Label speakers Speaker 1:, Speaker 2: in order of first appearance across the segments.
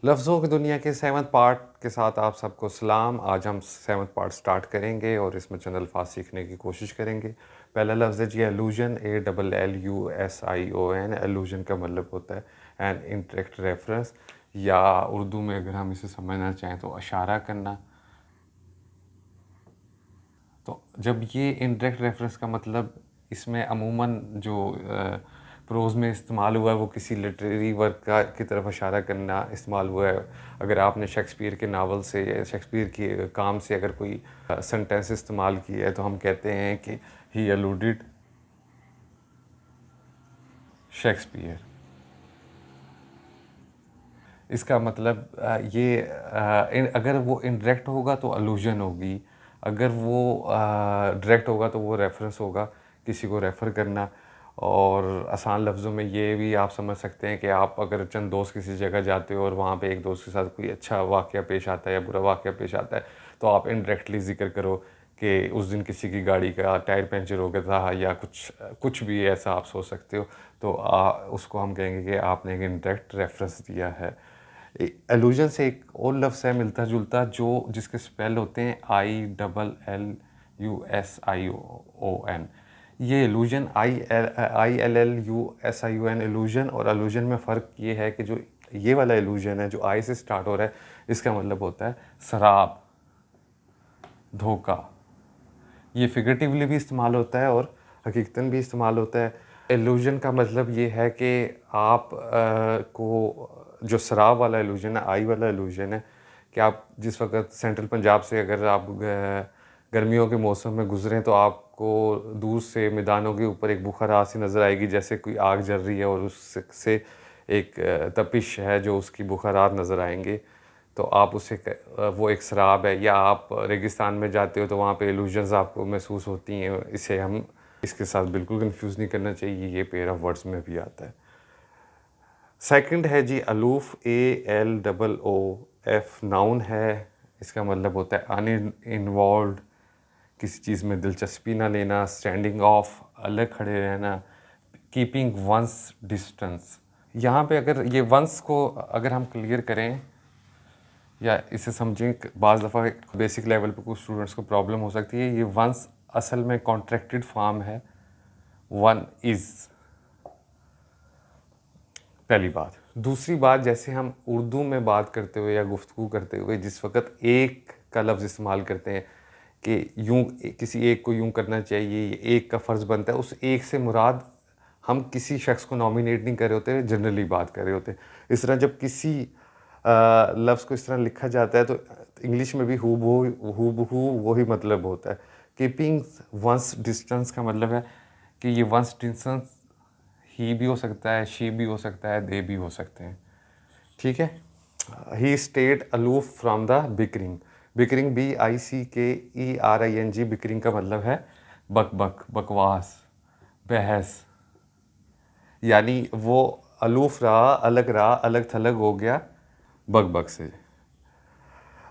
Speaker 1: लफ्ज़ों की दुनिया के 7th पार्ट के साथ आप सबको सलाम। आज हम 7th पार्ट स्टार्ट करेंगे और इसमें चंद अल्फाज सीखने की कोशिश करेंगे। पहला लफ्ज़ है जी एलूजन, ALLUSION। एलूजन का मतलब होता है एन इंटरेक्ट रेफरेंस, या उर्दू में अगर हम इसे समझना चाहें तो इशारा करना। तो जब ये इनडायरेक्ट रेफरेंस का मतलब इसमें अमूमन जो प्रोज़ में इस्तेमाल हुआ है वो किसी लिटरेरी वर्क का की तरफ इशारा करना इस्तेमाल हुआ है। अगर आपने शेक्सपियर के नावल से या शेक्सपियर के काम से अगर कोई सेंटेंस इस्तेमाल किया है तो हम कहते हैं कि ही अलूडेड शेक्सपियर। इसका मतलब अगर वो इनडायरेक्ट होगा तो अलूजन होगी, अगर वो डायरेक्ट होगा तो वो रेफरेंस होगा, किसी को रेफ़र करना। और आसान लफ्ज़ों में ये भी आप समझ सकते हैं कि आप अगर चंद दोस्त किसी जगह जाते हो और वहाँ पे एक दोस्त के साथ कोई अच्छा वाक़या पेश आता है या बुरा वाक़या पेश आता है तो आप इनडायरेक्टली ज़िक्र करो कि उस दिन किसी की गाड़ी का टायर पंचर हो गया था या कुछ भी ऐसा आप सोच सकते हो। तो उसको हम कहेंगे कि आपने एक इनडायरेक्ट रेफरेंस दिया है। एलूजन से एक और लफ्ज़ है मिलता जुलता जो जिसके स्पेल होते हैं ILLUSION। ये एलूजन ILLUSION एलूजन और एलूजन में फ़र्क ये है कि जो ये वाला एलूजन है जो आई से स्टार्ट हो रहा है इसका मतलब होता है शराब, धोखा। ये फिगरेटिवली भी इस्तेमाल होता है और हकीकतन भी इस्तेमाल होता है। इल्यूजन का मतलब ये है कि आप को जो शराब वाला इल्यूजन है, आई वाला इल्यूजन है कि आप जिस वक़्त सेंट्रल पंजाब से अगर आप गर्मियों के मौसम में गुज़रें तो आपको दूर से मैदानों के ऊपर एक बुखारात सी नज़र आएगी, जैसे कोई आग जल रही है और उससे एक तपिश है जो उसकी बुखारात नज़र आएँगे। तो आप उसे वो एक शराब है। या आप रेगिस्तान में जाते हो तो वहाँ पे इल्यूजन्स आपको महसूस होती हैं। इसे हम इसके साथ बिल्कुल कंफ्यूज नहीं करना चाहिए, ये पेयर ऑफ वर्ड्स में भी आता है। सेकंड है जी अलूफ, ALOOF। नाउन है, इसका मतलब होता है अनइन्वॉल्व्ड, किसी चीज़ में दिलचस्पी ना लेना, स्टैंडिंग ऑफ, अलग खड़े रहना, कीपिंग वंस डिस्टेंस। यहाँ पे अगर ये वंस को अगर हम क्लियर करें या इसे समझें, बाज़ दफ़ा बेसिक लेवल पे कुछ स्टूडेंट्स को प्रॉब्लम हो सकती है। ये वंस असल में कॉन्ट्रैक्टेड फॉर्म है, वन इज़। पहली बात। दूसरी बात, जैसे हम उर्दू में बात करते हुए या गुफ्तगू करते हुए जिस वक़्त एक का लफ्ज़ इस्तेमाल करते हैं कि यूँ किसी एक को यूँ करना चाहिए, ये एक का फ़र्ज़ बनता है, उस एक से मुराद हम किसी शख्स को नॉमिनेट नहीं कर रहे होते, जनरली बात कर रहे होते हैं। इस तरह जब किसी लफ्ज़ को इस तरह लिखा जाता है तो इंग्लिश में भी हूबहू वही मतलब होता है। कीपिंग वंस डिस्टेंस का मतलब है कि ये वंस डिस्टेंस ही भी हो सकता है, शी भी हो सकता है, दे भी हो सकते हैं। ठीक है। He stayed aloof from the bickering. Bickering BICKERING। Bickering का मतलब है बकवास, बहस। यानी वो अलूफ रहा, अलग थलग हो गया बक से।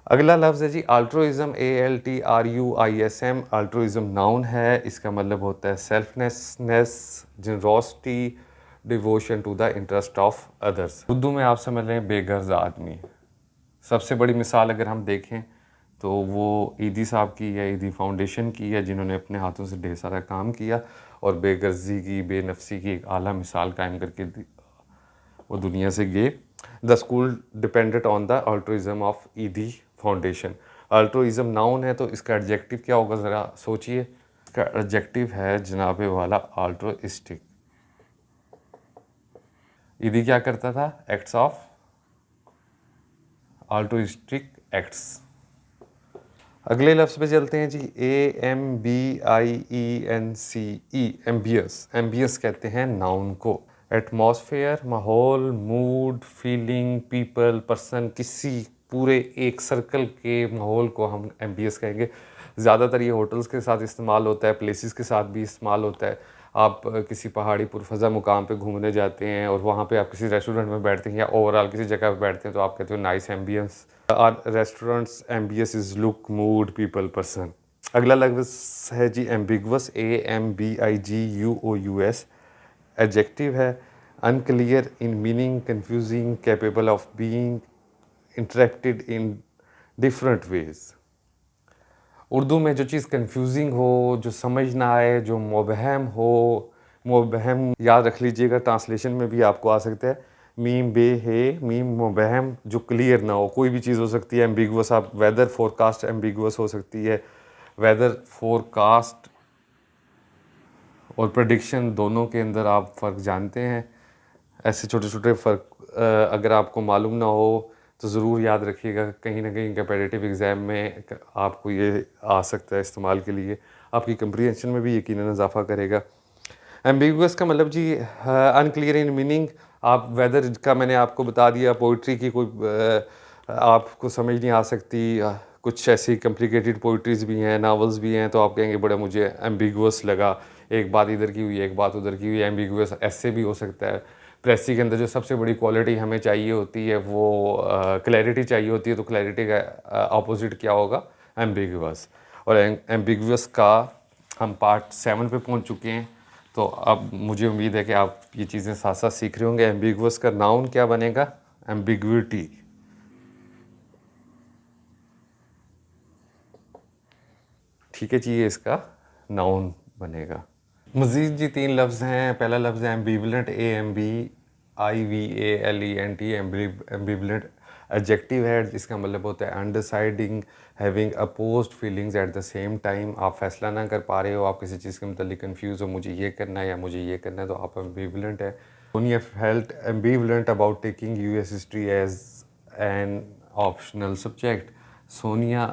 Speaker 1: अगला लफ्ज़ है जी अल्ट्रुइज़म, ALTRUISM। अल्ट्रुइज़म नाउन है, इसका मतलब होता है selflessness, generosity, devotion to the interest of others. Urdu में आप समझ रहे हैं बेगर्ज आदमी। सबसे बड़ी मिसाल अगर हम देखें तो वो ईदी साहब की या ईदी फाउंडेशन की है, जिन्होंने अपने हाथों से ढेर सारा काम किया और बेगर्जी की, बेनफसी की एक आला मिसाल कायम करके वो दुनिया से गए। The school depended on the altruism of Edhi foundation. Altruism noun है तो इसका एडजेक्टिव क्या होगा ज़रा सोचिए। इसका एडजेक्टिव है जनाबे वाला अल्ट्रुइस्टिक। ईदी क्या करता था? Acts of altruistic acts. अगले लफ्ज़ पे चलते हैं जी AMBIENCE। एम्बियस। एम्बियस कहते हैं नाउन को। एटमॉस्फेयर, माहौल, मूड, फीलिंग, पीपल, पर्सन, किसी पूरे एक सर्कल के माहौल को हम एम्बियस कहेंगे। ज़्यादातर ये होटल्स के साथ इस्तेमाल होता है, प्लेसेस के साथ भी इस्तेमाल होता है। आप किसी पहाड़ी पुरफ़ज़ा मुकाम पे घूमने जाते हैं और वहाँ पे आप किसी रेस्टोरेंट में बैठते हैं या ओवरऑल किसी जगह पे बैठते हैं तो आप कहते हो nice ambience. Restaurants एम्बियस is look, mood, people, person. अगला लफ्ज़ है जी एम्बिगुअस, AMBIGUOUS। एडजेक्टिव है unclear in meaning, confusing, capable of being, interacted in different ways. Urdu में जो चीज़ कंफ्यूजिंग हो, जो समझ ना आए, जो मुबहम हो, मुबहम याद रख लीजिएगा, ट्रांसलेशन में भी आपको आ सकता है मीम बे है, मीम मुबहम, जो क्लियर ना हो। कोई भी चीज़ हो सकती है एम्बिगुअस, आप वेदर फोरकास्ट एम्बिगुअस हो सकती है। वेदर फोरकास्ट और प्रेडिक्शन दोनों के अंदर आप फ़र्क जानते हैं। ऐसे छोटे छोटे फ़र्क अगर आपको मालूम ना हो तो ज़रूर याद रखिएगा, कहीं ना कहीं कंपेटिटिव एग्ज़ाम में आपको ये आ सकता है इस्तेमाल के लिए, आपकी कंप्रीहेंशन में भी यकीनन इजाफा करेगा। एम्बिगुअस का मतलब जी अनक्लियर इन मीनिंग। आप वेदर का मैंने आपको बता दिया, पोइट्री की कोई आपको समझ नहीं आ सकती, कुछ ऐसी कॉम्प्लिकेटेड पोइट्रीज़ भी हैं, नावल्स भी हैं, तो आप कहेंगे बड़ा मुझे एम्बिगुअस लगा, एक बात इधर की हुई एक बात उधर की हुई। एम्बिगुअस ऐसे भी हो सकता है। प्रेसी के अंदर जो सबसे बड़ी क्वालिटी हमें चाहिए होती है वो क्लैरिटी चाहिए होती है, तो क्लैरिटी का अपोजिट क्या होगा? एम्बिगुअस। और एम्बिगुअस का हम पार्ट 7 पे पहुंच चुके हैं, तो अब मुझे उम्मीद है कि आप ये चीज़ें साथ साथ सीख रहे होंगे। एम्बिगुअस का नाउन क्या बनेगा? एम्बिग्विटी। ठीक है जी, ये इसका नाउन बनेगा। मज़ीद जी 3 लफ्ज़ हैं। पहला लफ्ज़ है एम्बीवलेंट, AMBIVALENT। एम्बीवलेंट एडजेक्टिव है जिसका मतलब होता है undeciding, having opposed feelings at the same time. आप फैसला ना कर पा रहे हो, आप किसी चीज़ के मतलब कंफ्यूज हो, मुझे ये करना है या मुझे ये करना है, तो आप एम्बीवलेंट है। Sonia felt ambivalent about taking US history as an optional subject. Sonia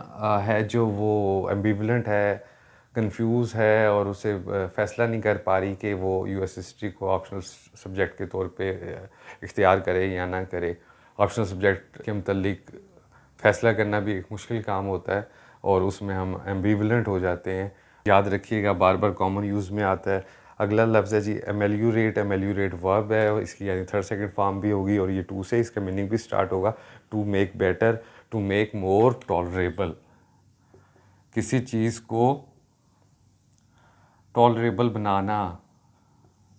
Speaker 1: है जो वो एम्बीवलेंट है, कंफ्यूज है और उसे फ़ैसला नहीं कर पा रही कि वो US हिस्ट्री को ऑप्शनल सब्जेक्ट के तौर पे इख्तियार करे या ना करे। ऑप्शनल सब्जेक्ट के मतलब फ़ैसला करना भी एक मुश्किल काम होता है और उसमें हम एम्बीवलेंट हो जाते हैं। याद रखिएगा, बार बार कॉमन यूज़ में आता है। अगला लफ्ज़ है जी एमेल्यूरेट। एमेल्यूरेट वर्ब है, इसकी यानी थर्ड सेकंड फॉर्म भी होगी और ये टू से इसका मीनिंग भी स्टार्ट होगा। To make better, to make more tolerable. किसी चीज़ को टॉलरेबल बनाना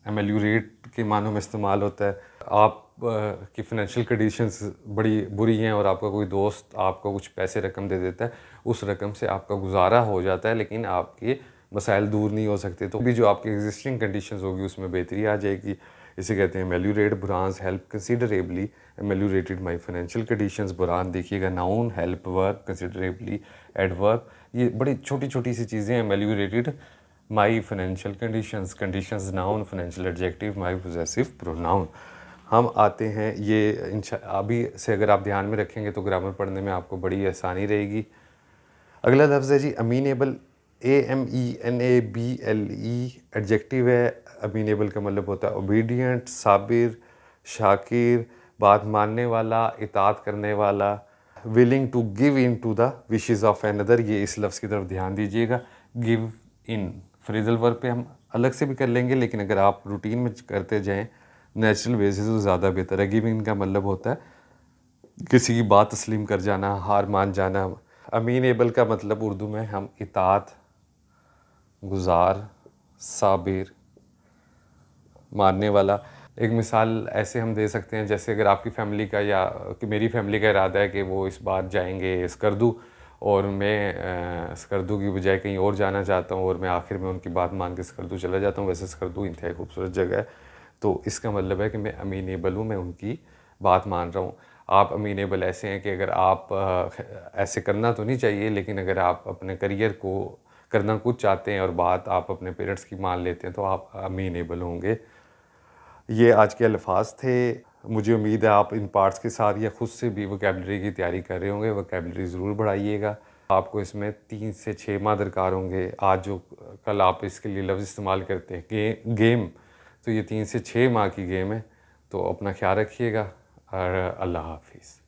Speaker 1: एमेल्यूरेट के मानों में इस्तेमाल होता है। आप की फाइनेंशियल कंडीशंस बड़ी बुरी हैं और आपका कोई दोस्त आपको कुछ पैसे रकम दे देता है, उस रकम से आपका गुजारा हो जाता है लेकिन आपके मसाइल दूर नहीं हो सकते, तो भी जो आपकी एग्जिस्टिंग कंडीशंस होगी उसमें बेहतरी आ जाएगी। इसे कहते हैं ameliorate. Burans help considerably ameliorated my financial conditions. Buran देखिएगा noun, help verb, considerably adverb. ये बड़ी छोटी छोटी सी चीज़ें ameliorated my financial conditions. Conditions noun, financial adjective, my possessive pronoun. हम आते हैं ये अभी से अगर आप ध्यान में रखेंगे तो ग्रामर पढ़ने में आपको बड़ी आसानी रहेगी। अगला लफ्ज़ है जी अमीनेबल। AMENABLE एडजेक्टिव है। अमीनेबल का मतलब होता है ओबीडियंट, साबिर, शाकिर, बात मानने वाला, इताअत करने वाला। Willing to give in to the wishes of another. ये इस लफ्ज़ की तरफ ध्यान दीजिएगा। गिव इन फ्रेजल वर्ब पे हम अलग से भी कर लेंगे, लेकिन अगर आप रूटीन में करते जाएं नेचुरल बेसिस तो ज़्यादा बेहतर है। गिव इन का मतलब होता है किसी की बात तस्लीम कर जाना, हार मान जाना। अमीनेबल का मतलब उर्दू में हम इताअत गुज़ार, साबिर, मानने वाला। एक मिसाल ऐसे हम दे सकते हैं जैसे अगर आपकी फ़ैमिली का या कि मेरी फ़ैमिली का इरादा है कि वो इस बार जाएंगे स्कर्दू और मैं स्कर्दू की बजाय कहीं और जाना चाहता हूँ और मैं आखिर में उनकी बात मान के स्कर्दू चला जाता हूँ। वैसे स्कर्दू इंतहाई खूबसूरत जगह है, तो इसका मतलब है कि मैं अमीनेबल हूँ, मैं उनकी बात मान रहा हूँ। आप अमीनेबल ऐसे हैं कि अगर आप ऐसे करना तो नहीं चाहिए, लेकिन अगर आप अपने करियर को करना कुछ चाहते हैं और बात आप अपने पेरेंट्स की मान लेते हैं तो आप अमीनेबल होंगे। ये आज के अल्फाज थे। मुझे उम्मीद है आप इन पार्ट्स के साथ या ख़ुद से भी वोकैबलरी की तैयारी कर रहे होंगे। वोकैबलरी ज़रूर बढ़ाइएगा। आपको इसमें 3 से 6 माह दरकार होंगे। आज जो कल आप इसके लिए लफ्ज़ इस्तेमाल करते हैं गेम, तो ये 3 से 6 माह की गेम है। तो अपना ख्याल रखिएगा और अल्लाह हाफिज़।